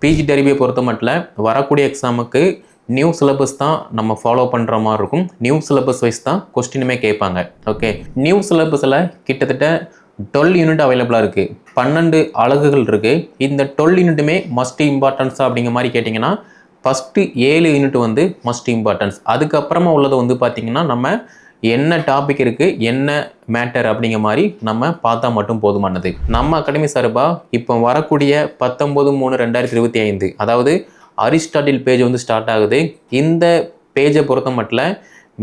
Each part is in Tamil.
பிஜி டெரிபியை பொறுத்த மட்டும் வரக்கூடிய எக்ஸாமுக்கு நியூ சிலபஸ் தான் நம்ம ஃபாலோ பண்ணுற மாதிரி இருக்கும். நியூ சிலபஸ் வைஸ் தான் கொஸ்டினுமே கேட்பாங்க. ஓகே, நியூ சிலபஸில் கிட்டத்தட்ட 12 யூனிட் அவைலபிளாக இருக்குது. 12 அலகுகள் இருக்குது. இந்த 12 யூனிட்டுமே மஸ்ட் இம்பார்ட்டன்ஸா அப்படிங்கிற மாதிரி கேட்டிங்கன்னா ஃபஸ்ட்டு 7 யூனிட் வந்து மஸ்ட் இம்பார்ட்டன்ஸ். அதுக்கப்புறமா உள்ளது வந்து பார்த்திங்கன்னா நம்ம என்ன டாபிக் இருக்குது, என்ன மேட்டர் அப்படிங்கிற மாதிரி நம்ம பார்த்தா மட்டும் போதுமானது. நம்ம அகாடமி சார்பாக இப்போ வரக்கூடிய 19/3/2025 அதாவது அரிஸ்டாட்டில் பேஜ் வந்து ஸ்டார்ட் ஆகுது. இந்த பேஜை பொறுத்த மட்டும்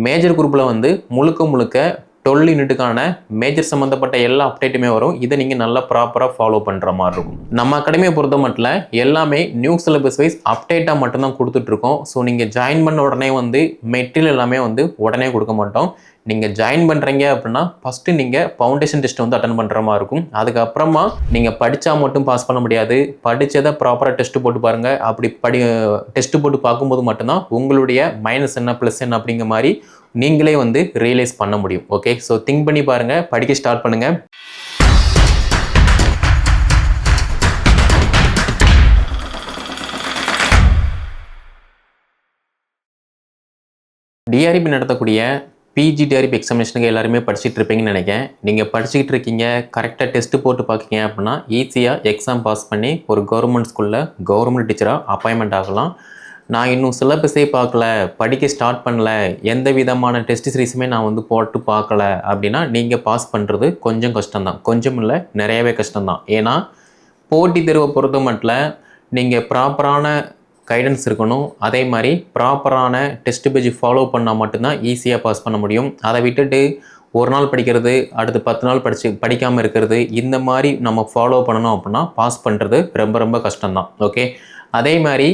மேஜர் குரூப்பில் வந்து முழுக்க 12 யூனிட்டுக்கான மேஜர் சம்மந்தப்பட்ட எல்லா அப்டேட்டுமே வரும். இதை நீங்கள் நல்லா ப்ராப்பராக ஃபாலோ பண்ணுற மாதிரி இருக்கும். நம்ம அகாடமியை பொறுத்த மட்டும் எல்லாமே நியூ சிலபஸ் வைஸ் அப்டேட்டாக மட்டும்தான் கொடுத்துட்ருக்கோம். ஸோ நீங்கள் ஜாயின் பண்ண உடனே வந்து மெட்டீரியல் எல்லாமே வந்து உடனே கொடுக்க மாட்டோம். நீங்கள் ஜாயின் பண்ணுறீங்க அப்படின்னா ஃபஸ்ட்டு நீங்கள் ஃபவுண்டேஷன் டெஸ்ட் வந்து அட்டன் பண்ணுற மாதிரி இருக்கும். அதுக்கப்புறமா நீங்கள் படித்தா மட்டும் பாஸ் பண்ண முடியாது. படித்ததை ப்ராப்பராக டெஸ்ட்டு போட்டு பாருங்கள். அப்படி டெஸ்ட்டு போட்டு பார்க்கும்போது மட்டும்தான் உங்களுடைய மைனஸ் என்ன ப்ளஸ் என்ன அப்படிங்கிற மாதிரி நீங்களே வந்து ரியலைஸ் பண்ண முடியும். ஓகே, ஸோ திங்க் பண்ணி பாருங்கள், படிக்க ஸ்டார்ட் பண்ணுங்கள். டிஆர்பி நடத்தக்கூடிய பிஜி டிஆர்பி எக்ஸாமினேஷனுக்கு எல்லாருமே படிச்சுட்டு இருப்பீங்கன்னு நினைக்கிறேன். நீங்கள் படிச்சுக்கிட்டு இருக்கீங்க, கரெக்டாக டெஸ்ட்டு போட்டு பார்க்கிங்க அப்படின்னா ஈஸியாக எக்ஸாம் பாஸ் பண்ணி ஒரு கவர்மெண்ட் ஸ்கூலில் கவர்மெண்ட் டீச்சராக அப்பாயின்மெண்ட் ஆகலாம். நான் இன்னும் சிலபஸே பார்க்கல, படிக்க ஸ்டார்ட் பண்ணல, எந்த விதமான டெஸ்ட் சீரிஸுமே நான் வந்து போட்டு பார்க்கல அப்படின்னா நீங்கள் பாஸ் பண்ணுறது கொஞ்சம் கஷ்டம்தான். கொஞ்சம் இல்லை, நிறையவே கஷ்டம்தான். ஏன்னா போட்டித் தேர்வை பொறுத்த மட்டும் நீங்கள் ப்ராப்பரான கைடன்ஸ் இருக்கணும். அதே மாதிரி ப்ராப்பரான டெஸ்ட் பேஜ் ஃபாலோ பண்ணால் மட்டும்தான் ஈஸியாக பாஸ் பண்ண முடியும். அதை விட்டுட்டு ஒரு நாள் படிக்கிறது, அடுத்து 10 நாள் படிக்காமல் இருக்கிறது, இந்த மாதிரி நம்ம ஃபாலோ பண்ணணும் அப்படின்னா பாஸ் பண்ணுறது ரொம்ப கஷ்டம்தான். ஓகே, அதே மாதிரி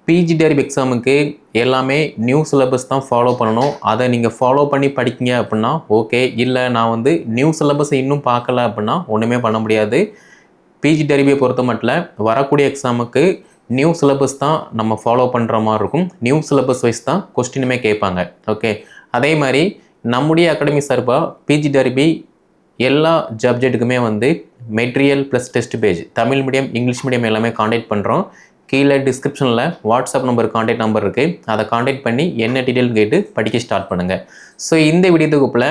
பிஜி டிஆர்பி எக்ஸாமுக்கு எல்லாமே நியூ சிலபஸ் தான் ஃபாலோ பண்ணணும். அதை நீங்கள் ஃபாலோ பண்ணி படிக்கிங்க அப்படின்னா ஓகே. இல்லை நான் வந்து நியூ சிலபஸை இன்னும் பார்க்கல அப்படின்னா ஒன்றுமே பண்ண முடியாது. பிஜி டிஆர்பியை பொறுத்த மட்டும் வரக்கூடிய எக்ஸாமுக்கு நியூ சிலபஸ் தான் நம்ம ஃபாலோ பண்ணுற மாதிரி இருக்கும். நியூ சிலபஸ் வைஸ் தான் கொஸ்டினுமே கேட்பாங்க. ஓகே, அதே மாதிரி நம்முடைய அகாடமி சார்பாக பிஜி டிஆர்பி எல்லா சப்ஜெக்ட்டுக்குமே வந்து material plus test page Tamil medium English medium எல்லாமே காண்டாக்ட் பண்ணுறோம். கீழே டிஸ்கிரிப்ஷனில் வாட்ஸ்அப் நம்பர் காண்டாக்ட் நம்பர் இருக்குது. அதை காண்டாக்ட் பண்ணி என்ன டீட்டெயில் கேட்டு படிக்க ஸ்டார்ட் பண்ணுங்கள். ஸோ இந்த வீடியோ தொகுப்பில்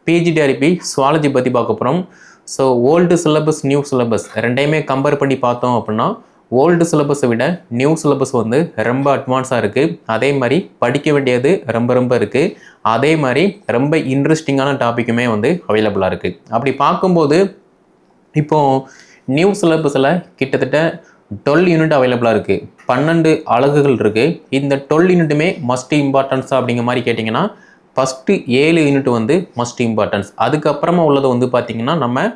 பிஜி டிஆர்பி சுவாலஜி பற்றி பார்க்க போகிறோம். So old syllabus new syllabus ரெண்டையுமே கம்பேர் பண்ணி பார்த்தோம் அப்படின்னா ஓல்டு சிலபஸை விட நியூ சிலபஸ் வந்து ரொம்ப அட்வான்ஸாக இருக்குது. அதே மாதிரி படிக்க வேண்டியது ரொம்ப இருக்குது. அதே மாதிரி ரொம்ப இன்ட்ரெஸ்டிங்கான டாப்பிக்குமே வந்து அவைலபிளாக இருக்குது. அப்படி பார்க்கும்போது இப்போது நியூ சிலபஸில் கிட்டத்தட்ட 12 யூனிட் அவைலபிளாக இருக்குது. 12 அலகுகள் இருக்குது. இந்த 12 யூனிட்டுமே மஸ்ட் இம்பார்ட்டன்ஸா அப்படிங்கிற மாதிரி கேட்டிங்கன்னா ஃபஸ்ட்டு 7 யூனிட் வந்து மஸ்ட் இம்பார்ட்டன்ஸ். அதுக்கப்புறமா உள்ளது வந்து பார்த்திங்கன்னா நம்ம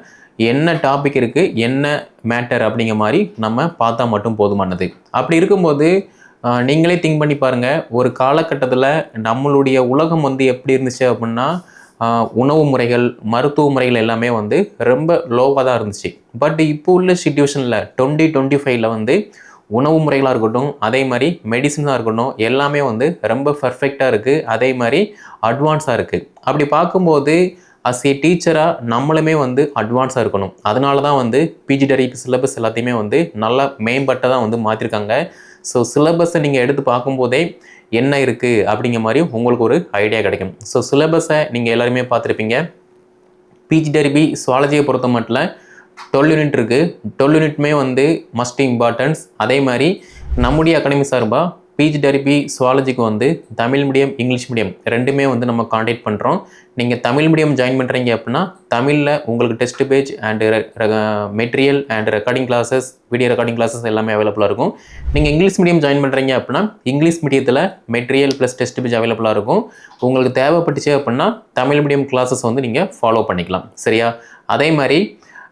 என்ன டாபிக் இருக்குது, என்ன மேட்டர் அப்படிங்கிற மாதிரி நம்ம பார்த்தா மட்டும் போதுமானது. அப்படி இருக்கும்போது நீங்களே திங்க் பண்ணி பாருங்கள். ஒரு காலகட்டத்தில் நம்மளுடைய உலகம் வந்து எப்படி இருந்துச்சு அப்படின்னா உணவு முறைகள், மருத்துவ முறைகள் எல்லாமே வந்து ரொம்ப லோவாக தான் இருந்துச்சு. பட் இப்போ உள்ள சிச்சுவேஷனில் 2025 வந்து உணவு முறைகளாக இருக்கட்டும், அதே மாதிரி மெடிசனாக இருக்கட்டும், எல்லாமே வந்து ரொம்ப பர்ஃபெக்டாக இருக்குது. அதே மாதிரி அட்வான்ஸாக இருக்குது. அப்படி பார்க்கும்போது அஸ் ஏ டீச்சராக நம்மளுமே வந்து அட்வான்ஸாக இருக்கணும். அதனால தான் வந்து பிஜி டிஆர்பி சிலபஸ் எல்லாத்தையுமே வந்து நல்லா மேம்பட்டதாக வந்து மாற்றிருக்காங்க. ஸோ சிலபஸை நீங்கள் எடுத்து பார்க்கும்போதே என்ன இருக்குது அப்படிங்கிற மாதிரி உங்களுக்கு ஒரு ஐடியா கிடைக்கும். ஸோ சிலபஸை நீங்கள் எல்லாருமே பார்த்துருப்பீங்க. பிஜி டிஆர்பி சுவாலஜியை பொறுத்த மட்டும் 12 யூனிட் இருக்குது. 12 யூனிட்டுமே வந்து மஸ்ட் இம்பார்ட்டன்ஸ். அதே மாதிரி நம்முடைய அகாடமி சார்பாக பிஜி டிஆர்பி சுவாலஜிக்கு வந்து தமிழ் மீடியம் இங்கிலீஷ் மீடியம் ரெண்டுமே வந்து நம்ம காண்டாக்ட் பண்ணுறோம். நீங்கள் தமிழ் மீடியம் ஜாயின் பண்ணுறீங்க அப்படின்னா தமிழில் உங்களுக்கு test page and material and recording classes, video recording classes எல்லாமே அவைலபிளாக இருக்கும். நீங்கள் இங்கிலீஷ் மீடியம் ஜாயின் பண்ணுறீங்க அப்படின்னா இங்கிலீஷ் மீடியத்தில் மெட்டீரியல் ப்ளஸ் டெஸ்ட் பேஜ் அவைலபிளாக இருக்கும். உங்களுக்கு தேவைப்பட்டுச்சு அப்படின்னா தமிழ் மீடியம் கிளாஸஸ் வந்து நீங்கள் ஃபாலோ பண்ணிக்கலாம். சரியா? அதே மாதிரி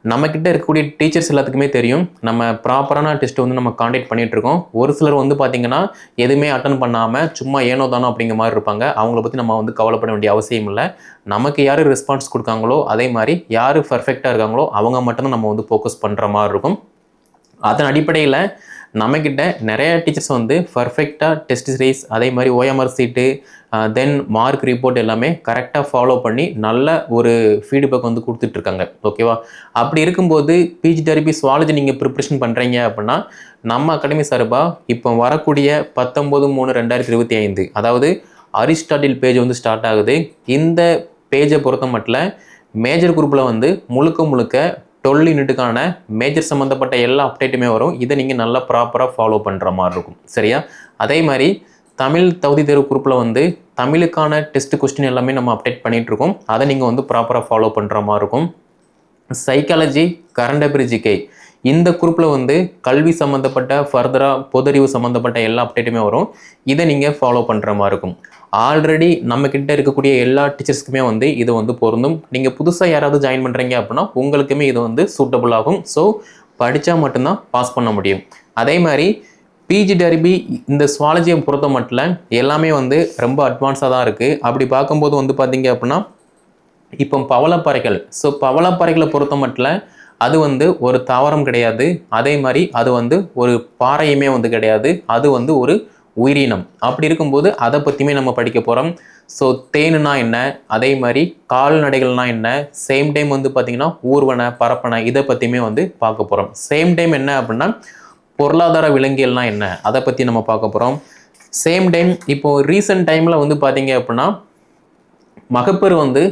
நம்மக்கிட்ட இருக்கக்கூடிய டீச்சர்ஸ் எல்லாத்துக்குமே தெரியும் நம்ம ப்ராப்பரான டெஸ்ட் வந்து நம்ம காண்டாக்ட் பண்ணிகிட்ருக்கோம். ஒரு சிலர் வந்து பார்த்திங்கன்னா எதுவுமே அட்டன் பண்ணாமல் சும்மா ஏனோ தானோ அப்படிங்கிற மாதிரி இருப்பாங்க. அவங்கள பற்றி நம்ம வந்து கவலைப்பட வேண்டிய அவசியம் இல்லை. நமக்கு யார் ரெஸ்பான்ஸ் கொடுக்காங்களோ, அதே மாதிரி யார் பர்ஃபெக்டாக இருக்காங்களோ அவங்க மட்டும்தான் நம்ம வந்து ஃபோக்கஸ் பண்ணுற மாதிரி இருக்கும். அதன் அடிப்படையில் நம்மக்கிட்ட நிறைய டீச்சர்ஸ் வந்து பர்ஃபெக்டாக டெஸ்ட் சீரிஸ் அதே மாதிரி ஓஎம்ஆர் சீட்டு தென் மார்க் ரிப்போர்ட் எல்லாமே கரெக்டாக ஃபாலோ பண்ணி நல்ல ஒரு ஃபீட்பேக் வந்து கொடுத்துட்ருக்காங்க. ஓகேவா? அப்படி இருக்கும்போது பிஜிடிஆர்பி சுவாலஜி நீங்கள் ப்ரிப்ரேஷன் பண்ணுறீங்க அப்படின்னா நம்ம அகாடமி சார்பாக இப்போ வரக்கூடிய 19/3/2025 அதாவது அரிஸ்டாட்டில் பேஜ் வந்து ஸ்டார்ட் ஆகுது. இந்த பேஜை பொறுத்த மட்டும் மேஜர் குரூப்பில் வந்து முழுக்க முழுக்க 12 யூனிட்டுக்கான மேஜர் சம்மந்தப்பட்ட எல்லா அப்டேட்டுமே வரும். இதை நீங்கள் நல்லா ப்ராப்பராக ஃபாலோ பண்ணுற மாதிரி இருக்கும். சரியா? அதே மாதிரி தமிழ் தகுதி தேர்வு குரூப்பில் வந்து தமிழுக்கான டெஸ்ட் கொஸ்டின் எல்லாமே நம்ம அப்டேட் பண்ணிகிட்ருக்கோம். அதை நீங்கள் வந்து ப்ராப்பராக ஃபாலோ பண்ணுற மாதிரி இருக்கும். சைக்காலஜி, கரண்ட் அஃபேர், ஜிகே இந்த குரூப்பில் வந்து கல்வி சம்மந்தப்பட்ட ஃபர்தராக பொதறிவு சம்மந்தப்பட்ட எல்லா அப்டேட்டுமே வரும். இதை நீங்கள் ஃபாலோ பண்ணுற மாதிரி இருக்கும். ஆல்ரெடி நம்மக்கிட்ட இருக்கக்கூடிய எல்லா டீச்சர்ஸ்க்குமே வந்து இது வந்து பொருந்தும். நீங்கள் புதுசாக யாராவது ஜாயின் பண்ணுறீங்க அப்படின்னா உங்களுக்குமே இது வந்து சூட்டபுள் ஆகும். ஸோ படித்தா மட்டும்தான் பாஸ் பண்ண முடியும். அதே மாதிரி பிஜிடிஆர்பி இந்த சுவாலஜியை பொறுத்த மட்டும் எல்லாமே வந்து ரொம்ப அட்வான்ஸாக தான் இருக்குது. அப்படி பார்க்கும்போது வந்து பார்த்தீங்க அப்படின்னா இப்போ பவளப்பாறைகள், ஸோ பவளப்பாறைகளை பொறுத்த மட்டும் அது வந்து ஒரு தாவரம் கிடையாது. அதே மாதிரி அது வந்து ஒரு பாறையுமே வந்து கிடையாது. அது வந்து ஒரு உயிரினம். அப்படி இருக்கும்போது அதை பற்றியுமே நம்ம படிக்க போகிறோம். ஸோ தேனுனா என்ன, அதே மாதிரி கால்நடைகள்னா என்ன, சேம் டைம் வந்து பார்த்திங்கன்னா ஊர்வன, பரப்பன இதை பற்றியுமே வந்து பார்க்க போகிறோம். சேம் டைம் என்ன அப்படின்னா பொருளாதார விலங்கியல்னா என்ன அதை பற்றி நம்ம பார்க்க போகிறோம். சேம் டைம் இப்போது ரீசெண்ட் டைமில் வந்து பார்த்தீங்க அப்படின்னா மகப்பேறு வந்து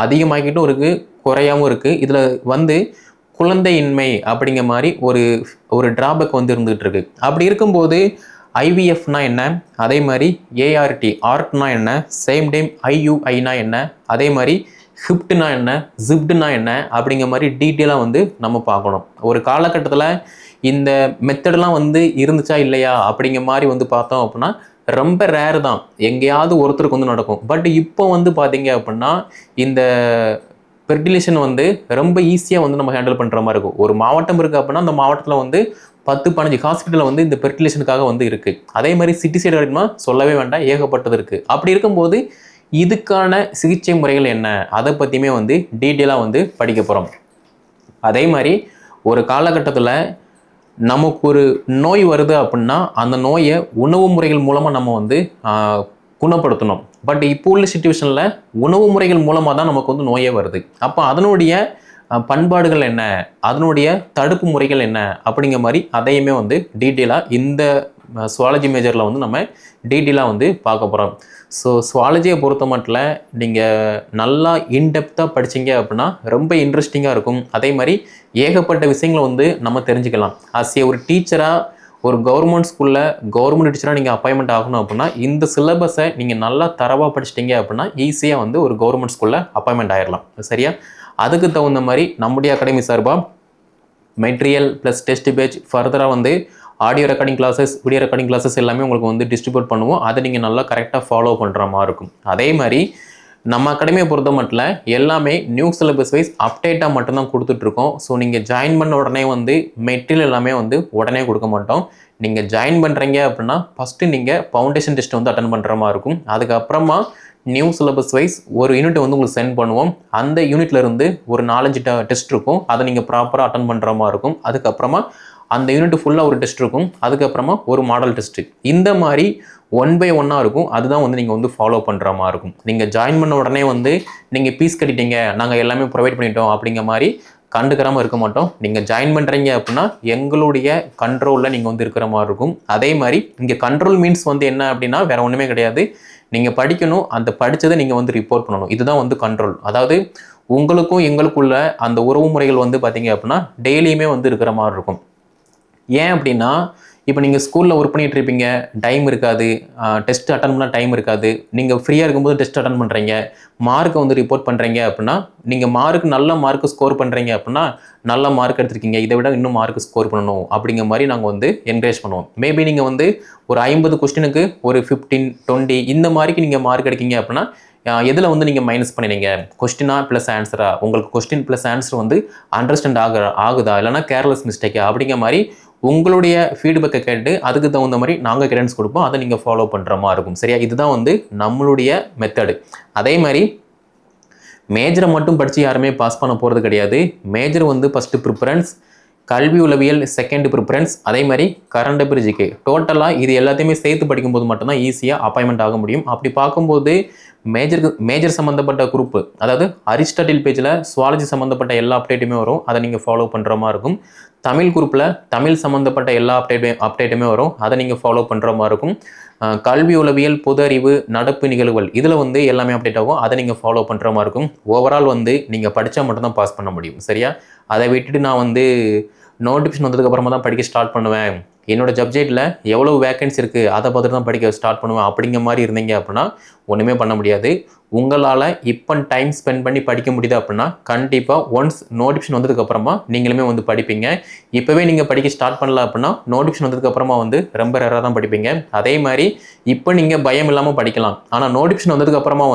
அதிகமாகிட்டும் இருக்குது, குறையாமல் இருக்குது. இதில் வந்து குழந்தையின்மை அப்படிங்கிற மாதிரி ஒரு டிராபேக் வந்து இருந்துகிட்டு இருக்கு. அப்படி இருக்கும்போது ஐவிஎஃப்னா என்ன, அதே மாதிரி ஏஆர்டி ஆர்ட்னா என்ன, சேம் டைம் ஐயுஐனா என்ன, அதே மாதிரி ஹிப்ட்னா என்ன, ஜிப்ட்னா என்ன அப்படிங்கிற மாதிரி டீட்டெயிலாக வந்து நம்ம பார்க்கணும். ஒரு காலகட்டத்தில் இந்த மெத்தடெலாம் வந்து இருந்துச்சா இல்லையா அப்படிங்கிற மாதிரி வந்து பார்த்தோம் அப்படின்னா ரொம்ப ரேர் தான், எங்கேயாவது ஒருத்தருக்கு வந்து நடக்கும். பட் இப்போ வந்து பார்த்தீங்க அப்படின்னா இந்த ஃபெர்டிலேஷன் வந்து ரொம்ப ஈஸியாக வந்து நம்ம ஹேண்டில் பண்ணுற மாதிரி இருக்கும். ஒரு மாவட்டம் இருக்குது அப்படின்னா அந்த மாவட்டத்தில் வந்து 10-15 ஹாஸ்பிட்டலில் வந்து இந்த ஃபெர்டிலேஷனுக்காக வந்து இருக்குது. அதே மாதிரி சிட்டி சைடு வரைக்குமா சொல்லவே வேண்டாம், ஏகப்பட்டது இருக்குது. அப்படி இருக்கும்போது இதுக்கான சிகிச்சை முறைகள் என்ன அதை பற்றியுமே வந்து டீட்டெயிலாக வந்து படிக்க போகிறோம். அதே மாதிரி ஒரு காலகட்டத்தில் நமக்கு ஒரு நோய் வருது அப்படின்னா அந்த நோயை உணவு முறைகள் மூலமாக நம்ம வந்து குணப்படுத்தணும். பட் இப்போ உள்ள சிச்சுவேஷனில் உணவு முறைகள் மூலமாக தான் நமக்கு வந்து நோயே வருது. அப்போ அதனுடைய பண்பாடுகள் என்ன, அதனுடைய தடுப்பு முறைகள் என்ன அப்படிங்கிற மாதிரி அதையுமே வந்து டீட்டெயிலாக இந்த சுவாலஜி மேஜரில் வந்து நம்ம டீட்டெயிலாக வந்து பார்க்க போகிறோம். ஸோ சுவாலஜியை பொறுத்த மட்டும் நீங்கள் நல்லா இன்டெப்த்தாக படிச்சிங்க அப்படின்னா ரொம்ப இன்ட்ரெஸ்டிங்காக இருக்கும். அதே மாதிரி ஏகப்பட்ட விஷயங்களை வந்து நம்ம தெரிஞ்சுக்கலாம். ஒரு டீச்சராக ஒரு கவர்மெண்ட் ஸ்கூலில் கவர்மெண்ட் டீச்சராக நீங்கள் அப்பாயின்மெண்ட் ஆகணும் அப்படின்னா இந்த சிலபஸை நீங்கள் நல்லா தரவாக படிச்சிட்டிங்க அப்படின்னா ஈஸியாக வந்து ஒரு கவர்மெண்ட் ஸ்கூலில் அப்பாயின்மெண்ட் ஆகிடலாம். சரியா? அதுக்கு தகுந்த மாதிரி நம்முடைய அகாடமி சார்பாக மெட்டீரியல் ப்ளஸ் டெஸ்ட் பேட்ச் ஃபர்தராக வந்து audio recording classes, video recording classes எல்லாமே உங்களுக்கு வந்து டிஸ்ட்ரிபியூட் பண்ணுவோம். அதை நீங்கள் நல்லா கரெக்டாக ஃபாலோ பண்ணுற மாதிரி இருக்கும். அதே மாதிரி நம்ம அகாடமியை பொறுத்த மட்டும் எல்லாமே நியூ சிலபஸ் வைஸ் அப்டேட்டாக மட்டும்தான் கொடுத்துட்ருக்கோம். ஸோ நீங்கள் ஜாயின் பண்ண உடனே வந்து மெட்டீரியல் எல்லாமே வந்து உடனே கொடுக்க மாட்டோம். நீங்கள் ஜாயின் பண்ணுறீங்க அப்படின்னா ஃபஸ்ட்டு நீங்கள் ஃபவுண்டேஷன் டெஸ்ட் வந்து அட்டன் பண்ணுற மாதிரி இருக்கும். அதுக்கப்புறமா நியூ சிலபஸ் வைஸ் ஒரு யூனிட் வந்து உங்களுக்கு சென்ட் பண்ணுவோம். அந்த யூனிட்லேருந்து ஒரு 4-5 டெஸ்ட் இருக்கும். அதை நீங்கள் ப்ராப்பராக அட்டன் பண்ணுற மாதிரி இருக்கும். அதுக்கப்புறமா அந்த யூனிட் ஃபுல்லாக ஒரு டெஸ்ட் இருக்கும். அதுக்கப்புறமா ஒரு மாடல் டெஸ்ட்டு, இந்த மாதிரி 1 by 1 இருக்கும். அதுதான் வந்து நீங்கள் வந்து ஃபாலோ பண்ணுற மாதிரி இருக்கும். நீங்கள் ஜாயின் பண்ண உடனே வந்து நீங்கள் ஃபீஸ் கட்டிட்டீங்க, நாங்கள் எல்லாமே ப்ரொவைட் பண்ணிட்டோம் அப்படிங்கிற மாதிரி கண்டுக்கிறாமல் இருக்க மாட்டோம். நீங்கள் ஜாயின் பண்ணுறீங்க அப்படின்னா எங்களுடைய கண்ட்ரோலில் நீங்கள் வந்து இருக்கிற மாதிரி இருக்கும். அதே மாதிரி இங்கே கண்ட்ரோல் மீன்ஸ் வந்து என்ன அப்படின்னா வேறு ஒன்றுமே கிடையாது. நீங்கள் படிக்கணும், அந்த படித்ததை நீங்கள் வந்து ரிப்போர்ட் பண்ணணும். இதுதான் வந்து கண்ட்ரோல். அதாவது உங்களுக்கும் எங்களுக்குள்ள அந்த உறவு முறைகள் வந்து பார்த்தீங்க அப்படின்னா டெய்லியுமே வந்து இருக்கிற மாதிரி இருக்கும். ஏன் அப்படின்னா இப்போ நீங்கள் ஸ்கூலில் ஒர்க் பண்ணிகிட்டு இருப்பீங்க, டைம் இருக்காது, டெஸ்ட் அட்டன் பண்ணால் டைம் இருக்காது. நீங்கள் ஃப்ரீயாக இருக்கும்போது டெஸ்ட் அட்டன் பண்ணுறீங்க, மார்க்கை வந்து ரிப்போர்ட் பண்ணுறீங்க அப்படின்னா நீங்கள் நல்ல மார்க்கு ஸ்கோர் பண்ணுறீங்க அப்படின்னா நல்ல மார்க் எடுத்திருக்கீங்க, இதை விட இன்னும் மார்க் ஸ்கோர் பண்ணணும் அப்படிங்கிற மாதிரி நாங்கள் வந்து என்கரேஜ் பண்ணுவோம். மேபி நீங்கள் வந்து ஒரு 50 கொஸ்டினுக்கு ஒரு 15, 20 இந்த மாதிரிக்கு நீங்கள் மார்க் எடுக்கீங்க அப்படின்னா எதில் வந்து நீங்கள் மைனஸ் பண்ணினீங்க, கொஸ்டினா ப்ளஸ் ஆன்சரா, உங்களுக்கு கொஸ்டின் ப்ளஸ் ஆன்சர் வந்து அண்டர்ஸ்டாண்ட் ஆகுதா, இல்லைனா கேர்லெஸ் மிஸ்டேக்கா அப்படிங்கிற மாதிரி உங்களுடைய ஃபீட்பேக்கை கேட்டு அதுக்கு தகுந்த மாதிரி நாங்கள் கைடன்ஸ் கொடுப்போம். அதை நீங்கள் ஃபாலோ பண்ணுற மாதிரி இருக்கும். சரியா? இதுதான் வந்து நம்மளுடைய மெத்தடு. அதே மாதிரி மேஜரை மட்டும் படித்து யாருமே பாஸ் பண்ண போகிறது கிடையாது. மேஜர் வந்து ஃபஸ்ட்டு ப்ரிஃபரன்ஸ், கல்வி உளவியல் செகண்ட் ப்ரிஃபரன்ஸ், அதே மாதிரி கரண்ட் அஃபேர் ஜிகே. டோட்டலாக இது எல்லாத்தையுமே சேர்த்து படிக்கும்போது மட்டும்தான் ஈஸியாக அப்பாயின்மெண்ட் ஆக முடியும். அப்படி பார்க்கும்போது மேஜர் சம்மந்தப்பட்ட குரூப், அதாவது அரிஸ்டாட்டில் பேஜில் சுவாலஜி சம்மந்தப்பட்ட எல்லா அப்டேட்டுமே வரும், அதை நீங்கள் ஃபாலோ பண்ணுற மாதிரி இருக்கும். தமிழ் குரூப்பில் தமிழ் சம்மந்தப்பட்ட எல்லா அப்டேட்டுமே வரும், அதை நீங்கள் ஃபாலோ பண்ணுற மாதிரி இருக்கும். கல்வி உளவியல், பொது அறிவு, நடப்பு நிகழ்வுகள் இதில் எல்லாமே அப்டேட் ஆகும், அதை நீங்கள் ஃபாலோ பண்ணுற மாதிரி இருக்கும். ஓவரால் நீங்கள் படித்தா மட்டும்தான் பாஸ் பண்ண முடியும். சரியா? அதை விட்டுட்டு நான் நோட்டிஃபிகேஷன் வந்ததுக்கப்புறமா தான் படிக்க ஸ்டார்ட் பண்ணுவேன், என்னோட சப்ஜெக்டில் எவ்வளோ வேக்கன்சி இருக்குது அதை பார்த்துட்டு தான் படிக்க ஸ்டார்ட் பண்ணுவேன் அப்படிங்கிற மாதிரி இருந்தீங்க அப்படின்னா ஒன்றுமே பண்ண முடியாது. உங்களால் இப்போ டைம் ஸ்பெண்ட் பண்ணி படிக்க முடியுது அப்படின்னா கண்டிப்பாக ஒன்ஸ் நோட்டிஃபிகேஷன் வந்ததுக்கப்புறமா நீங்களுமே படிப்பீங்க. இப்போவே நீங்கள் படிக்க ஸ்டார்ட் பண்ணல அப்படின்னா நோட்டிஃபிகேஷன் வந்ததுக்கப்புறமா ரொம்ப ரேராக தான் படிப்பீங்க. அதே மாதிரி இப்போ நீங்கள் பயம் இல்லாமல் படிக்கலாம், ஆனால் நோட்டிஃபிகேஷன் வந்ததுக்கப்புறமா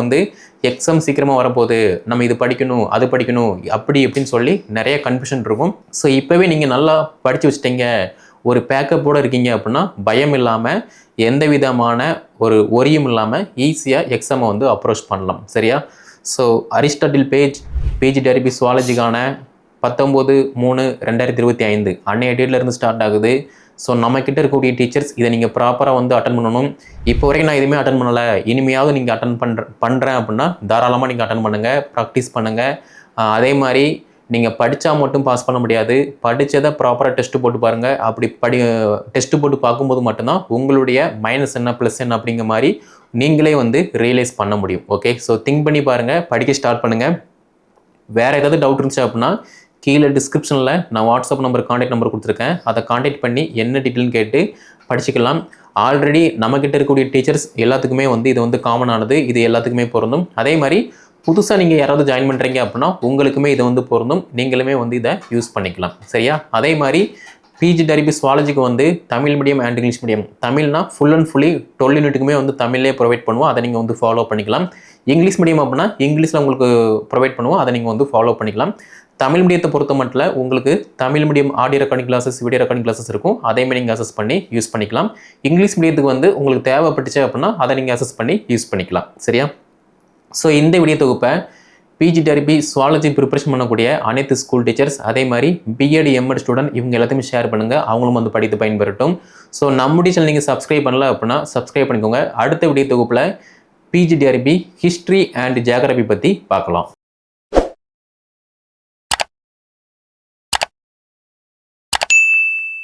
எக்ஸாம் சீக்கிரமாக வரப்போகுது, நம்ம இது படிக்கணும் அது படிக்கணும் அப்படி இப்படின்னு சொல்லி நிறைய கன்ஃபியூஷன் இருக்கும். ஸோ இப்போவே நீங்கள் நல்லா படித்து வச்சிட்டீங்க, ஒரு பேக்கப்போடு இருக்கீங்க அப்படின்னா பயம் இல்லாமல் எந்த விதமான ஒரு ஒரியும் இல்லாமல் ஈஸியாக எக்ஸாமை அப்ரோச் பண்ணலாம். சரியா? ஸோ அரிஸ்டாட்டில் பேஜ் பிஜிடிஆர்பி சுவாலஜிக்கான 19/3/2025 அன்னைய டேட்லேருந்து ஸ்டார்ட் ஆகுது. ஸோ நம்மக்கிட்ட இருக்கக்கூடிய டீச்சர்ஸ் இதை நீங்கள் ப்ராப்பராக அட்டன் பண்ணணும். இப்போ வரைக்கும் நான் எதுவுமே அட்டன் பண்ணலை, இனிமையாவது நீங்கள் அட்டன் பண்ணுறேன் அப்படின்னா தாராளமாக நீங்கள் அட்டன் பண்ணுங்கள், ப்ராக்டிஸ் பண்ணுங்கள். அதே மாதிரி நீங்கள் படித்தா மட்டும் பாஸ் பண்ண முடியாது, படித்ததை ப்ராப்பராக டெஸ்ட்டு போட்டு பாருங்கள். அப்படி டெஸ்ட்டு போட்டு பார்க்கும்போது மட்டும்தான் உங்களுடைய மைனஸ் என்ன ப்ளஸ் என்ன அப்படிங்கிற மாதிரி நீங்களே ரியலைஸ் பண்ண முடியும். ஓகே, ஸோ திங்க் பண்ணி பாருங்கள், படிக்க ஸ்டார்ட் பண்ணுங்கள். வேறு ஏதாவது டவுட் இருந்துச்சு அப்படின்னா கீழே டிஸ்கிரிப்ஷனில் நான் வாட்ஸ்அப் கான்டாக்ட் நம்பர் கொடுத்துருக்கேன், அதை கான்டாக்ட் பண்ணி என்ன டீட்டெயில்னு கேட்டு படிச்சுக்கலாம். ஆல்ரெடி நம்மக்கிட்ட இருக்கக்கூடிய டீச்சர்ஸ் எல்லாத்துக்குமே இது காமனானது, இது எல்லாத்துக்குமே பொருந்தும். அதே மாதிரி புதுசாக நீங்கள் யாராவது ஜாயின் பண்ணுறீங்க அப்படின்னா உங்களுக்குமே இது பொருந்தும், நீங்களுமே இதை யூஸ் பண்ணிக்கலாம். சரியா? அதே மாதிரி பிஜிடிஆர்பி சுவாலஜிக்கு Tamil medium and English medium. தமிழ்னா ஃபுல் அண்ட் ஃபுல்லி 12 யூனிட்டுக்குமே தமிழ்லேயே ப்ரொவைட் பண்ணுவோம், அதை நீங்கள் ஃபாலோ பண்ணிக்கலாம். இங்கிலீஷ் மீடியம் அப்படின்னா இங்கிலீஷில் உங்களுக்கு ப்ரொவைட் பண்ணுவோம், அதை நீங்கள் ஃபாலோ பண்ணிக்கலாம். தமிழ் மீடியத்தை பொறுத்த மட்டும் உங்களுக்கு Tamil medium audio recording classes, video recording classes இருக்கும், அதேமாதிரி நீங்கள் அசஸ் பண்ணி யூஸ் பண்ணிக்கலாம். இங்கிலீஷ் மீடியத்துக்கு உங்களுக்கு தேவைப்பட்டுச்சு அப்படின்னா அதை நீங்கள் அசஸ் பண்ணி யூஸ் பண்ணிக்கலாம். சரியா? ஸோ இந்த வீடியோ தொகுப்பை பிஜிடிஆர்பி சுவாலஜி ப்ரிப்பரேஷன் பண்ணக்கூடிய அனைத்து ஸ்கூல் டீச்சர்ஸ், அதே மாதிரி பிஎட் எம்எட் ஸ்டூடெண்ட் இவங்க எல்லாத்தையுமே ஷேர் பண்ணுங்கள், அவங்களும் படித்து பயன்பெறட்டும். ஸோ நம்முடைய சேனல் நீங்கள் சப்ஸ்கிரைப் பண்ணல அப்படின்னா சப்ஸ்கிரைப் பண்ணிக்கோங்க. அடுத்த வீடியோ தொகுப்பில் பிஜிடிஆர்பி ஹிஸ்ட்ரி அண்ட் ஜியோகிராஃபி பற்றி பார்க்கலாம்.